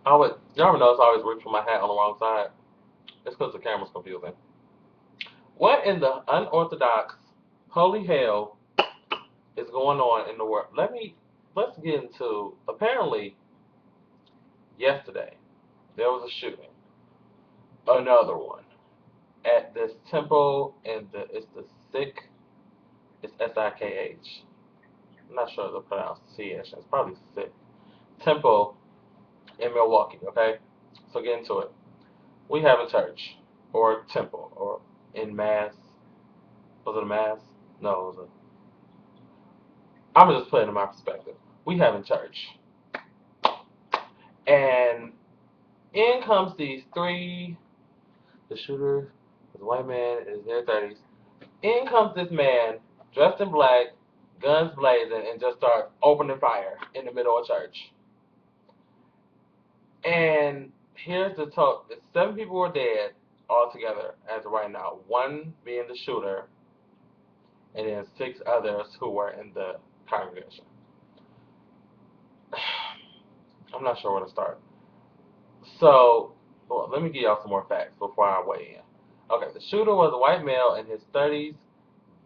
y'all ever notice I always reach for my hat on the wrong side? It's because the camera's confusing. What in the unorthodox holy hell is going on in the world? Let's get into, apparently, yesterday, there was a shooting. Another one. At this temple it's the Sikh, it's Sikh. I'm not sure the pronunciation. It's probably Sikh. Temple in Milwaukee, okay? So get into it. We have a church, or temple, or in mass. Was it a mass? No, it was a. I'm just putting it in my perspective. We have a church, and in comes these three. The shooter, the white man in their 30s. In comes this man dressed in black, guns blazing, and just starts opening fire in the middle of church. And here's the total: 7 people were dead altogether as of right now. One being the shooter, and then 6 others who were in the congregation. I'm not sure where to start. So, well, let me give y'all some more facts before I weigh in. Okay, the shooter was a white male in his 30s,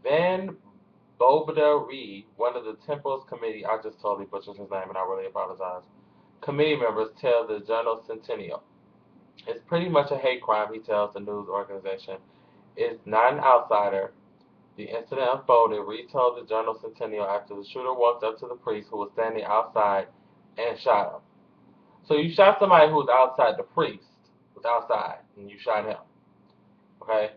Van Boveda Reed, one of the temple's committee. I just totally butchered his name, and I really apologize. Committee members tell the Journal Centennial. It's pretty much a hate crime, he tells the news organization. It's not an outsider. The incident unfolded, Reed told the Journal Centennial after the shooter walked up to the priest who was standing outside and shot him. So you shot somebody who was outside, the priest was outside, and you shot him. Okay?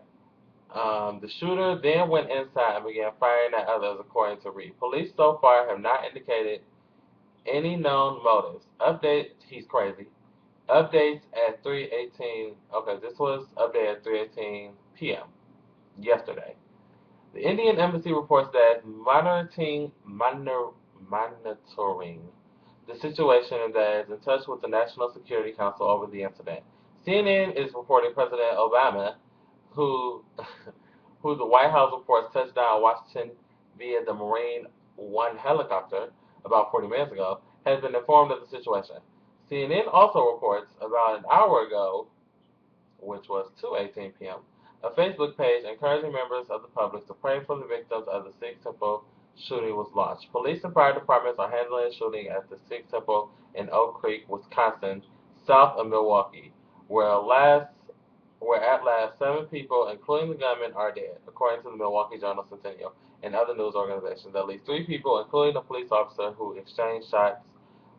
The shooter then went inside and began firing at others, according to Reed. Police so far have not indicated any known motives. He's crazy. Updates at 3:18. Okay, this was updated at 3:18 p.m. yesterday. The Indian Embassy reports that it's monitoring the situation and that is in touch with the National Security Council over the incident. CNN is reporting President Obama, who who the White House reports touched down Washington via the Marine One helicopter about 40 minutes ago, has been informed of the situation. CNN also reports about an hour ago, which was 2:18 p.m., a Facebook page encouraging members of the public to pray for the victims of the Sikh temple shooting was launched. Police and fire departments are handling the shooting at the Sikh temple in Oak Creek, Wisconsin, south of Milwaukee, where at last 7 people, including the gunman, are dead, according to the Milwaukee Journal Centennial and other news organizations. At least 3 people, including a police officer who exchanged shots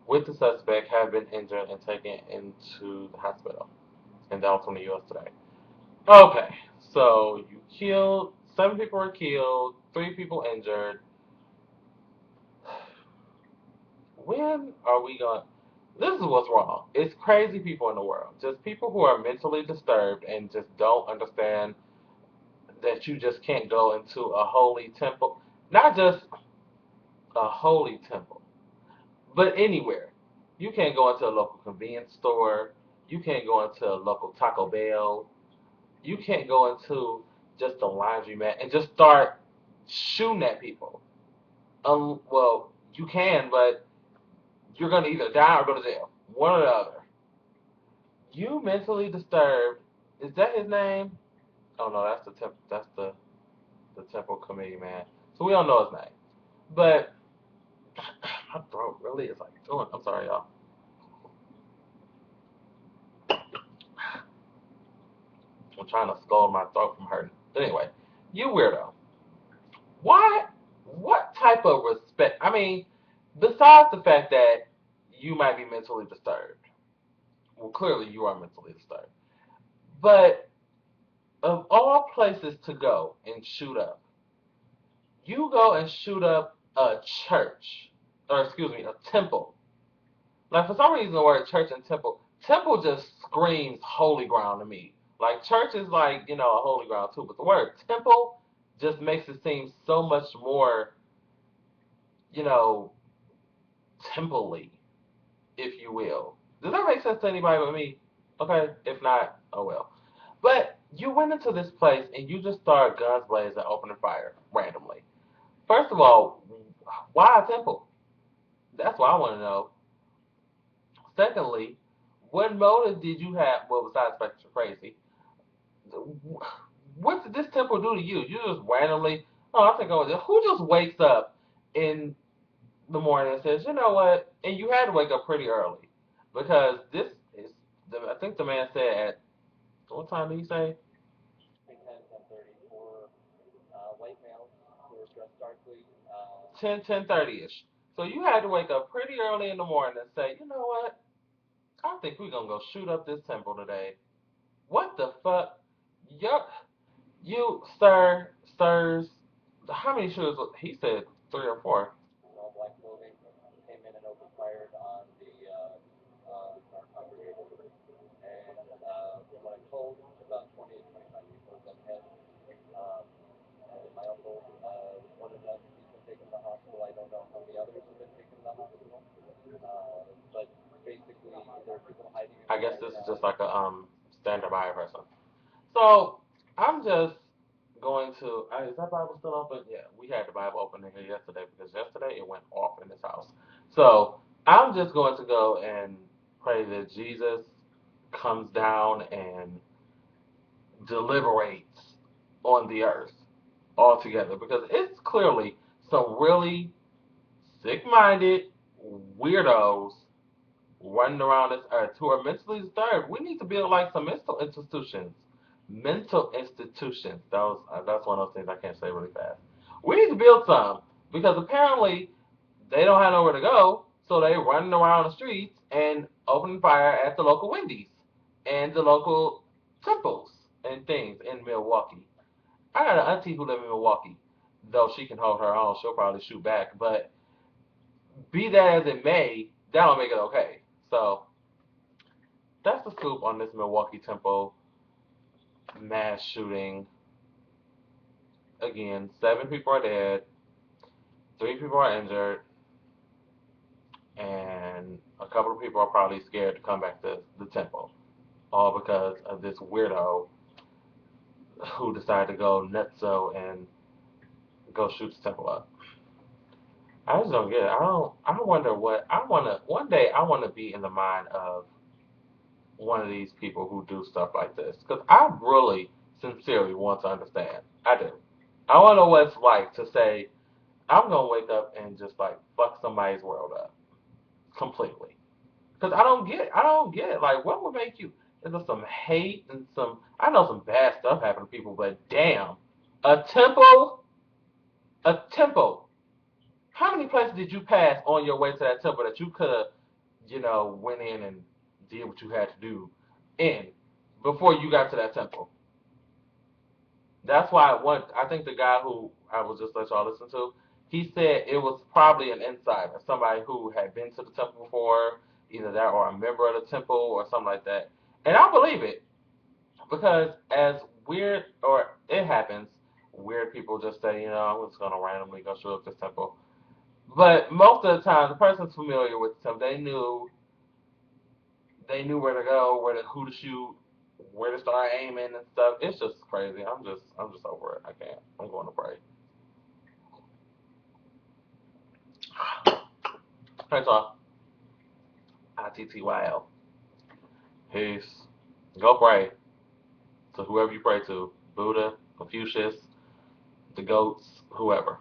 with the suspect, have been injured and taken into the hospital. And that was from the U.S. today. Okay, so you killed 7 people were killed, 3 people injured. When are we going? This is what's wrong. It's crazy people in the world, just people who are mentally disturbed and just don't understand that you just can't go into a holy temple, not just a holy temple, but anywhere. You can't go into a local convenience store. You can't go into a local Taco Bell. You can't go into just a laundromat and just start shooting at people. Well, you can, but you're gonna either die or go to jail. One or the other. You mentally disturbed. Is that his name? Oh no, that's the temple committee man. So we don't know his name. But my throat really is like doing. I'm sorry, y'all. I'm trying to scold my throat from hurting. But anyway, you weirdo. Why? What type of respect? I mean, besides the fact that you might be mentally disturbed. Well, clearly you are mentally disturbed. But of all places to go and shoot up, you go and shoot up a church, or excuse me, a temple. Like for some reason, the word church and temple just screams holy ground to me. Like church is like a holy ground too, but the word temple just makes it seem so much more, you know, temple-y, if you will. Does that make sense to anybody but me? Okay, if not, oh well. But you went into this place and you just started guns blazing, opening fire randomly. First of all, why a temple? That's what I want to know. Secondly, What motive did you have? Well, besides the fact that you're crazy, what did this temple do to you? You just randomly, oh, I think I was. Who just wakes up in the morning and says, you know what? And you had to wake up pretty early because this is. I think the man said at what time did he say? 10:30 ish. So you had to wake up pretty early in the morning and say, you know what? I think we're gonna go shoot up this temple today. What the fuck? Yup. You, sirs. How many shooters? He said three or four. I guess this is just like a standard Bible person. So I'm just going to. Is that Bible still open? Yeah, we had the Bible open in here yesterday because yesterday it went off in this house. So I'm just going to go and pray that Jesus comes down and deliberates on the earth altogether because it's clearly some really sick-minded weirdos running around this earth who are mentally disturbed. We need to build like some mental institutions. Mental institutions. That's one of those things I can't say really fast. We need to build some because apparently they don't have nowhere to go, so they running around the streets and opening fire at the local Wendy's and the local temples and things in Milwaukee. I got an auntie who lives in Milwaukee, though she can hold her own. She'll probably shoot back, but be that as it may, that don't make it okay. So that's the scoop on this Milwaukee Temple mass shooting. Again, 7 people are dead, 3 people are injured, and a couple of people are probably scared to come back to the temple, all because of this weirdo who decided to go nutso and go shoot the temple up. I just don't get it. I don't. I wonder what I want to. One day, I want to be in the mind of one of these people who do stuff like this because I really, sincerely want to understand. I do. I want to know what it's like to say I'm gonna wake up and just like fuck somebody's world up completely. Because I don't get it. I don't get it. Like, what would make you? Is there some hate and some? I know some bad stuff happen to people, but damn, a temple, a temple. How many places did you pass on your way to that temple that you could have, went in and did what you had to do in before you got to that temple? That's why I think the guy who I was just let y'all listen to, he said it was probably an insider, somebody who had been to the temple before, either that or a member of the temple or something like that. And I believe it because as weird or it happens, weird people just say, I'm just gonna randomly go show up this temple. But most of the time, the person's familiar with the temple. They knew where to go, who to shoot, where to start aiming and stuff. It's just crazy. I'm just over it. I can't. I'm going to pray. Thanks all. ITTYL. Peace. Go pray to whoever you pray to. Buddha, Confucius, the goats, whoever.